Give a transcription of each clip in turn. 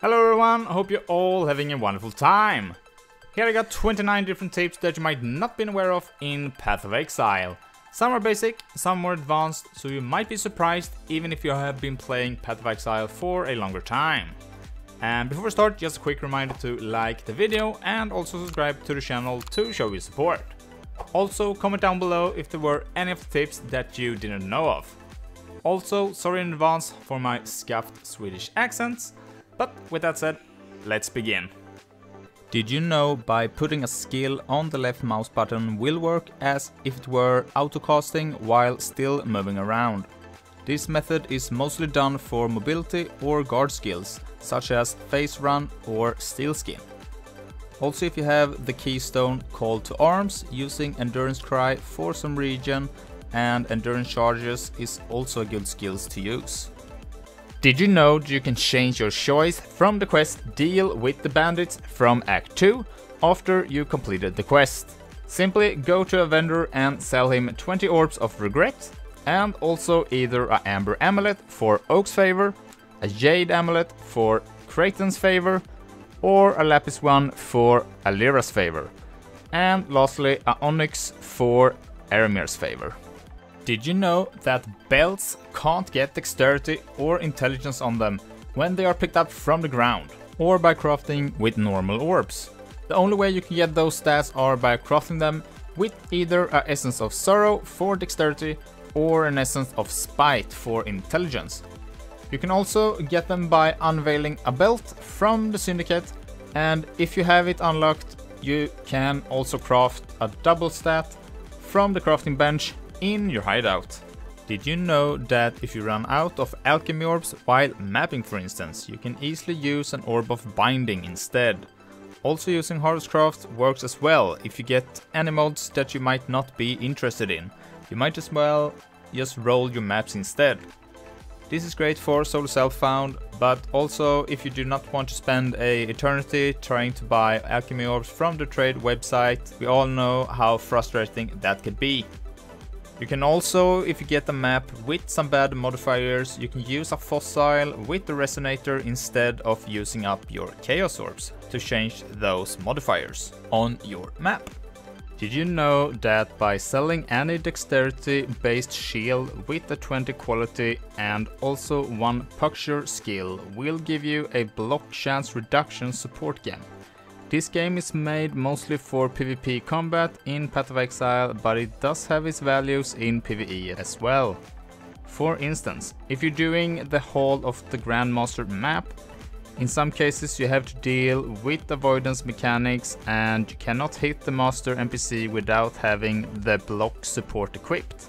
Hello everyone, hope you're all having a wonderful time. Here I got 29 different tips that you might not be aware of in Path of Exile. Some are basic, some more advanced, so you might be surprised even if you have been playing Path of Exile for a longer time. And before we start, just a quick reminder to like the video and also subscribe to the channel to show your support. Also comment down below if there were any of the tips that you didn't know of. Also, sorry in advance for my scuffed Swedish accents. But with that said, let's begin. Did you know by putting a skill on the left mouse button will work as if it were autocasting while still moving around? This method is mostly done for mobility or guard skills, such as Phase Run or Steel Skin. Also, if you have the keystone Call to Arms, using Endurance Cry for some region and Endurance Charges is also a good skill to use. Did you know that you can change your choice from the quest Deal with the Bandits from Act 2 after you completed the quest? Simply go to a vendor and sell him 20 Orbs of Regret and also either a Amber Amulet for Oak's favor, a Jade Amulet for Kraton's favor, or a Lapis one for Alira's favor, and lastly a Onyx for Eramir's favor. Did you know that belts can't get dexterity or intelligence on them when they are picked up from the ground, or by crafting with normal orbs? The only way you can get those stats are by crafting them with either an Essence of Sorrow for dexterity or an Essence of Spite for intelligence. You can also get them by unveiling a belt from the Syndicate, and if you have it unlocked, you can also craft a double stat from the crafting bench in your hideout. Did you know that if you run out of alchemy orbs while mapping, for instance, you can easily use an orb of binding instead? Also, using Harvestcraft works as well if you get any mods that you might not be interested in. You might as well just roll your maps instead. This is great for solo self-found, but also if you do not want to spend an eternity trying to buy alchemy orbs from the trade website, we all know how frustrating that could be. You can also, if you get a map with some bad modifiers, you can use a fossil with the resonator instead of using up your chaos orbs to change those modifiers on your map. Did you know that by selling any dexterity based shield with a 20 quality and also one puncture skill will give you a block chance reduction support gem? This game is made mostly for PvP combat in Path of Exile, but it does have its values in PvE as well. For instance, if you're doing the Hall of the Grandmaster map, in some cases you have to deal with avoidance mechanics and you cannot hit the master NPC without having the block support equipped.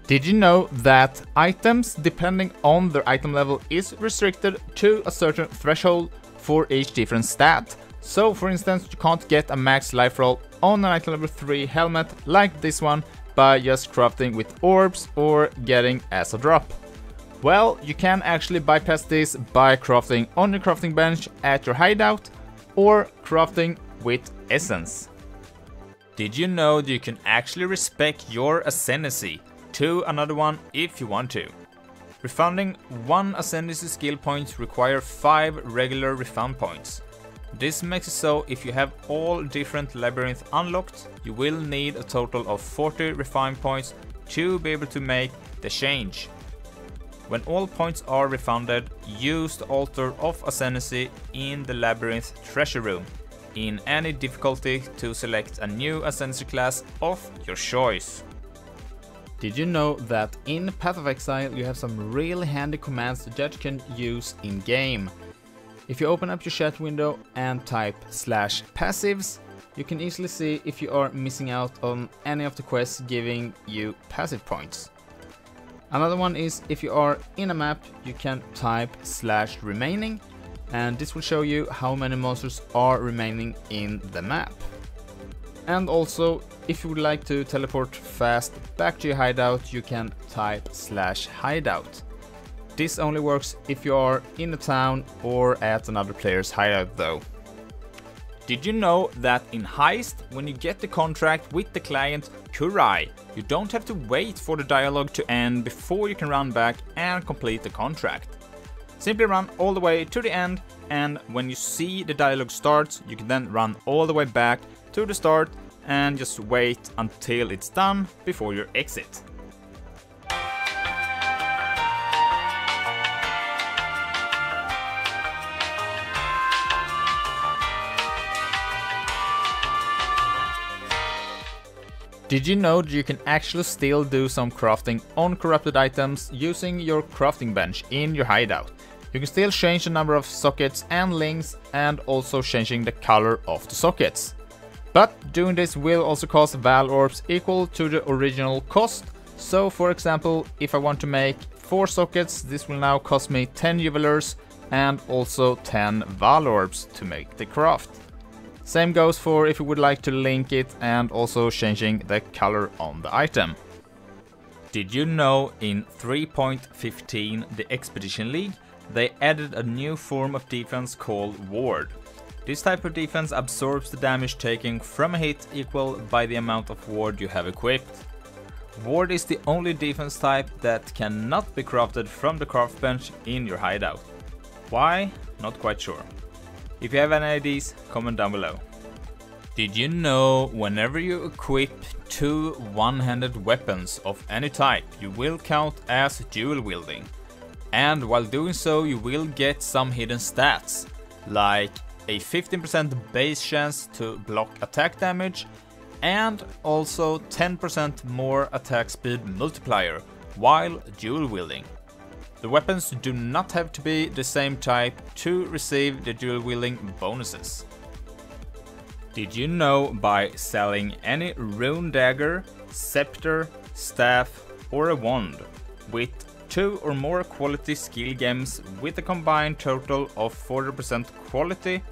Did you know that items, depending on their item level, is restricted to a certain threshold for each different stat? So for instance, you can't get a max life roll on an item level 3 helmet like this one by just crafting with orbs or getting as a drop. Well, you can actually bypass this by crafting on your crafting bench at your hideout or crafting with essence. Did you know that you can actually respec your Acendancy to another one if you want to? Refunding one Acendancy skill point requires 5 regular refund points. This makes it so if you have all different labyrinths unlocked, you will need a total of 40 refine points to be able to make the change. When all points are refunded, use the Altar of Acendancy in the Labyrinth Treasure Room in any difficulty to select a new Acendancy class of your choice. Did you know that in Path of Exile you have some really handy commands that you can use in game? If you open up your chat window and type /passives, you can easily see if you are missing out on any of the quests giving you passive points. Another one is if you are in a map, you can type /remaining, and this will show you how many monsters are remaining in the map. And also, if you would like to teleport fast back to your hideout, you can type /hideout. This only works if you are in a town or at another player's hideout though. Did you know that in Heist, when you get the contract with the client Kirac, you don't have to wait for the dialogue to end before you can run back and complete the contract. Simply run all the way to the end, and when you see the dialogue starts, you can then run all the way back to the start and just wait until it's done before you exit. Did you know that you can actually still do some crafting on corrupted items using your crafting bench in your hideout? You can still change the number of sockets and links, and also changing the color of the sockets. But doing this will also cost Val Orbs equal to the original cost. So for example, if I want to make 4 sockets, this will now cost me 10 juvelers and also 10 Val Orbs to make the craft. Same goes for if you would like to link it and also changing the color on the item. Did you know in 3.15 the Expedition League, they added a new form of defense called Ward. This type of defense absorbs the damage taken from a hit equal by the amount of ward you have equipped. Ward is the only defense type that cannot be crafted from the craft bench in your hideout. Why? Not quite sure. If you have any ideas, comment down below. Did you know whenever you equip 2 one-handed weapons of any type, you will count as dual wielding? And while doing so, you will get some hidden stats, like a 15% base chance to block attack damage, and also 10% more attack speed multiplier while dual wielding. The weapons do not have to be the same type to receive the dual wielding bonuses. Did you know by selling any rune dagger, scepter, staff or a wand with 2 or more quality skill gems with a combined total of 40% quality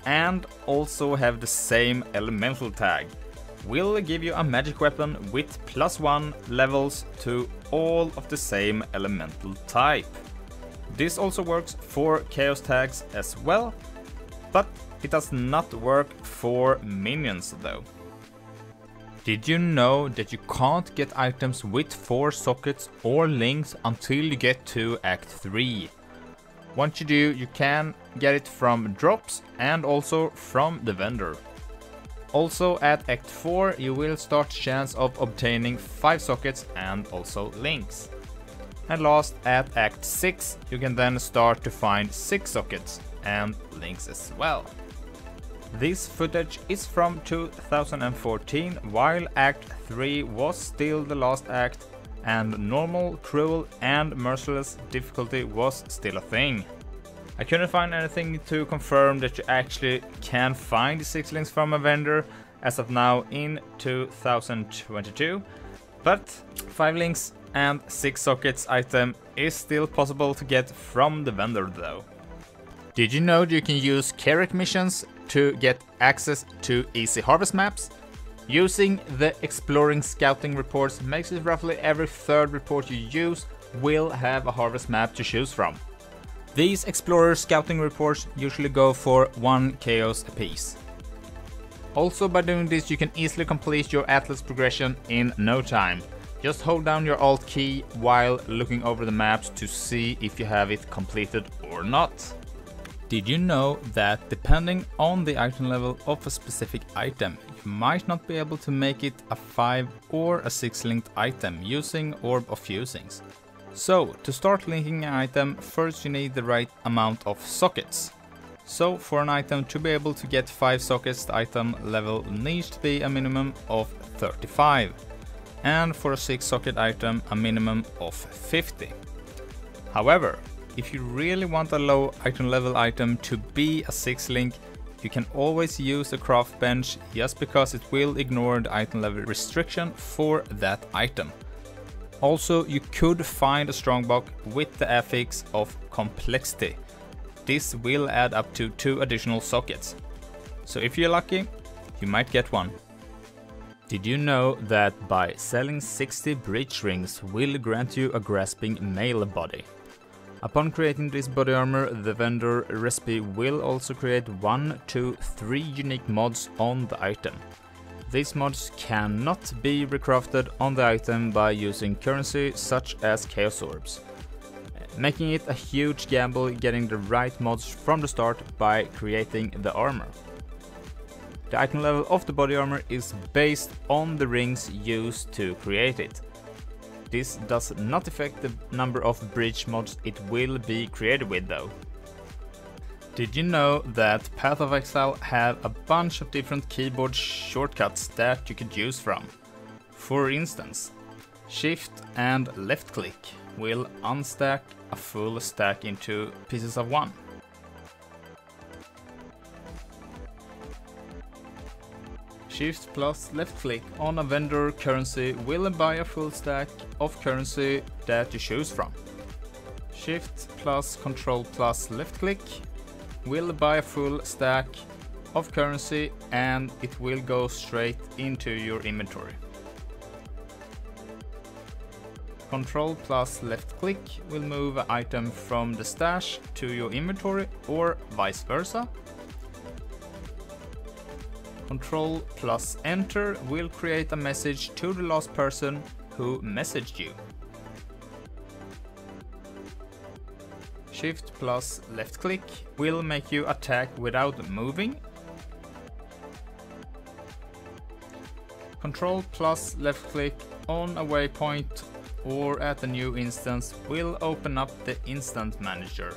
and also have the same elemental tag, will give you a magic weapon with +1 levels to all of the same elemental type. This also works for chaos tags as well, but it does not work for minions though. Did you know that you can't get items with 4 sockets or links until you get to Act 3? Once you do, you can get it from drops and also from the vendor. Also at Act 4 you will start chance of obtaining 5 sockets and also links. And last, at Act 6 you can then start to find 6 sockets and links as well. This footage is from 2014, while Act 3 was still the last act and normal, cruel and merciless difficulty was still a thing. I couldn't find anything to confirm that you actually can find the 6 links from a vendor as of now in 2022, but 5 links and 6 sockets item is still possible to get from the vendor though. Did you know that you can use Kirac missions to get access to easy harvest maps? Using the exploring scouting reports makes it roughly every 3rd report you use will have a harvest map to choose from. These explorer scouting reports usually go for 1 chaos apiece. Also by doing this you can easily complete your atlas progression in no time. Just hold down your alt key while looking over the maps to see if you have it completed or not. Did you know that depending on the item level of a specific item, you might not be able to make it a 5 or a 6 linked item using Orb of Fusings? So to start linking an item, first you need the right amount of sockets. So for an item to be able to get 5 sockets, the item level needs to be a minimum of 35. And for a 6 socket item, a minimum of 50. However, if you really want a low item level item to be a 6 link, you can always use a craft bench just because it will ignore the item level restriction for that item. Also, you could find a strongbox with the affix of complexity. This will add up to 2 additional sockets. So if you're lucky, you might get one. Did you know that by selling 60 breach rings will grant you a grasping mail body? Upon creating this body armor, the vendor recipe will also create 1 to 3 unique mods on the item. These mods cannot be recrafted on the item by using currency such as Chaos Orbs. making it a huge gamble getting the right mods from the start by creating the armor. The item level of the body armor is based on the rings used to create it. This does not affect the number of bridge mods it will be created with though. Did you know that Path of Exile have a bunch of different keyboard shortcuts that you could use from? For instance, Shift and left click will unstack a full stack into pieces of one. Shift plus left click on a vendor currency will buy a full stack of currency that you choose from. Shift plus Control plus left click will buy a full stack of currency and it will go straight into your inventory. Control plus left click will move an item from the stash to your inventory or vice versa. Control plus enter will create a message to the last person who messaged you. Shift plus left click will make you attack without moving. Control plus left click on a waypoint or at a new instance will open up the instant manager.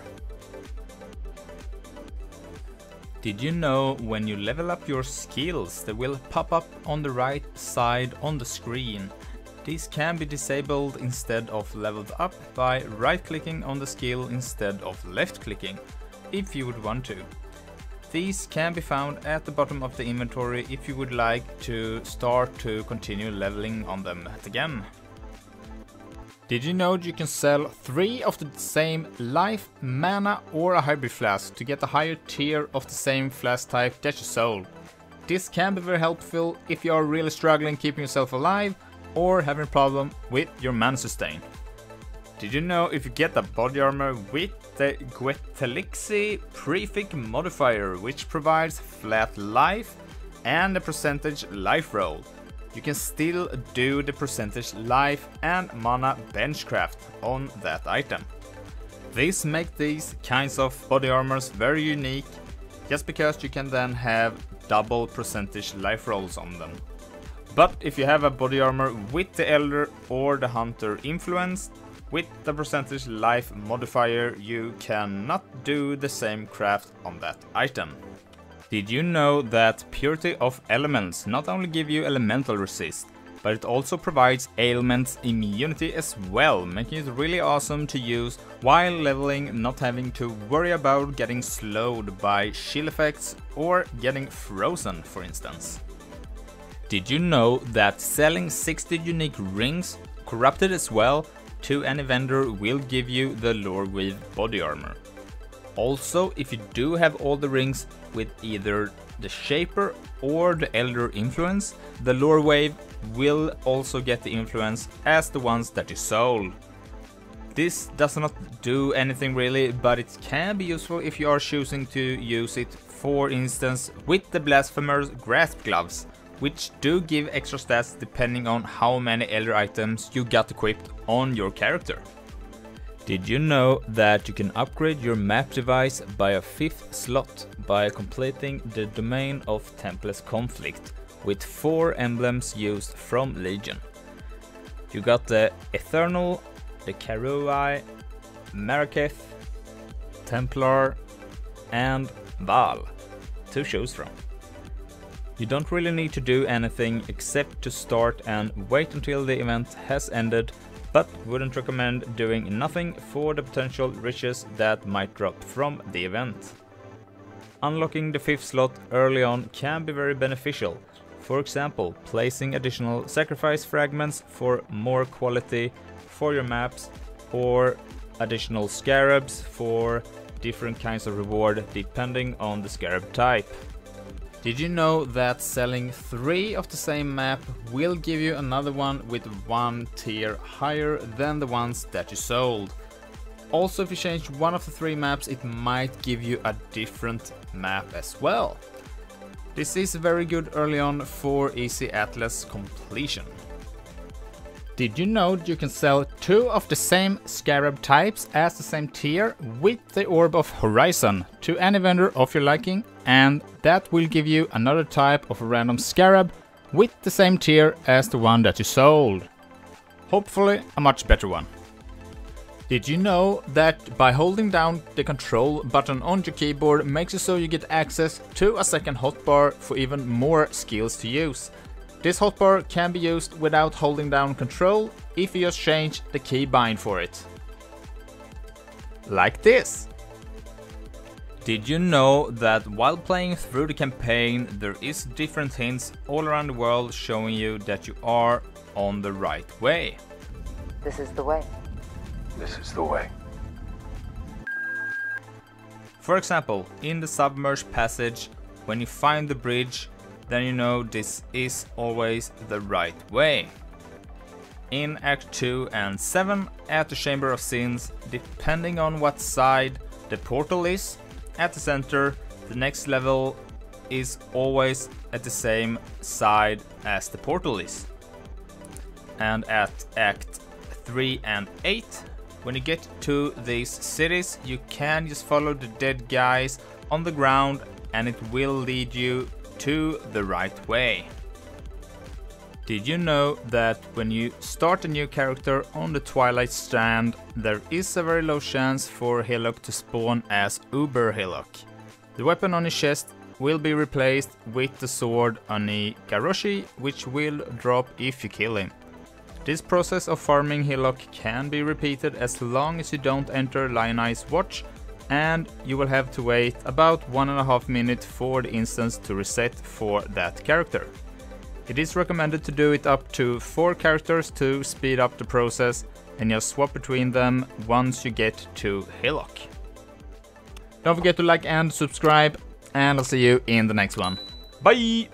Did you know when you level up your skills they will pop up on the right side on the screen? These can be disabled instead of leveled up by right-clicking on the skill instead of left-clicking, if you would want to. These can be found at the bottom of the inventory if you would like to start to continue leveling on them again. Did you know you can sell 3 of the same life, mana or a hybrid flask to get a higher tier of the same flask type that you sold? This can be very helpful if you are really struggling keeping yourself alive or having a problem with your mana sustain. Did you know if you get a body armor with the Guetelixi prefix modifier, which provides flat life and a percentage life roll, you can still do the percentage life and mana benchcraft on that item. This makes these kinds of body armors very unique, just because you can then have double percentage life rolls on them. But if you have a body armor with the Elder or the Hunter influence, with the percentage life modifier, you cannot do the same craft on that item. Did you know that Purity of Elements not only give you elemental resist, but it also provides ailments immunity as well, making it really awesome to use while leveling, not having to worry about getting slowed by chill effects or getting frozen, for instance. Did you know that selling 60 unique rings, corrupted as well, to any vendor will give you the Loreweave body armor? Also, if you do have all the rings with either the Shaper or the Elder influence, the Loreweave will also get the influence as the ones that you sold. This does not do anything really, but it can be useful if you are choosing to use it, for instance with the Blasphemer's Grasp Gloves, which do give extra stats depending on how many Elder items you got equipped on your character. Did you know that you can upgrade your map device by a 5th slot by completing the Domain of Templess Conflict with 4 emblems used from Legion? You got the Eternal, the Karui, Maraketh, Templar and Val to choose from. You don't really need to do anything except to start and wait until the event has ended, but wouldn't recommend doing nothing for the potential riches that might drop from the event. Unlocking the 5th slot early on can be very beneficial. For example, placing additional sacrifice fragments for more quality for your maps, or additional scarabs for different kinds of reward depending on the scarab type. Did you know that selling 3 of the same map will give you another one with 1 tier higher than the ones that you sold? Also, if you change one of the 3 maps, it might give you a different map as well. This is very good early on for easy Atlas completion. Did you know that you can sell 2 of the same Scarab types as the same tier with the Orb of Horizon to any vendor of your liking, and that will give you another type of a random Scarab with the same tier as the one that you sold. Hopefully a much better one. Did you know that by holding down the control button on your keyboard makes it so you get access to a second hotbar for even more skills to use? This hotbar can be used without holding down control if you just change the keybind for it. Like this. Did you know that while playing through the campaign there is different hints all around the world showing you that you are on the right way? This is the way. This is the way. For example, in the submerged passage, when you find the bridge, then you know this is always the right way. In Act 2 and 7 at the Chamber of Sins, depending on what side the portal is, at the center, the next level is always at the same side as the portal is. And at Act 3 and 8, when you get to these cities, you can just follow the dead guys on the ground and it will lead you to the right way. Did you know that when you start a new character on the Twilight Strand, there is a very low chance for Hillock to spawn as Uber Hillock? The weapon on his chest will be replaced with the sword Ani Garoshi, which will drop if you kill him. This process of farming Hillock can be repeated as long as you don't enter Lionized Watch, and you will have to wait about 1.5 minutes for the instance to reset for that character. It is recommended to do it up to 4 characters to speed up the process, and just swap between them once you get to Hillock. Don't forget to like and subscribe, and I'll see you in the next one. Bye!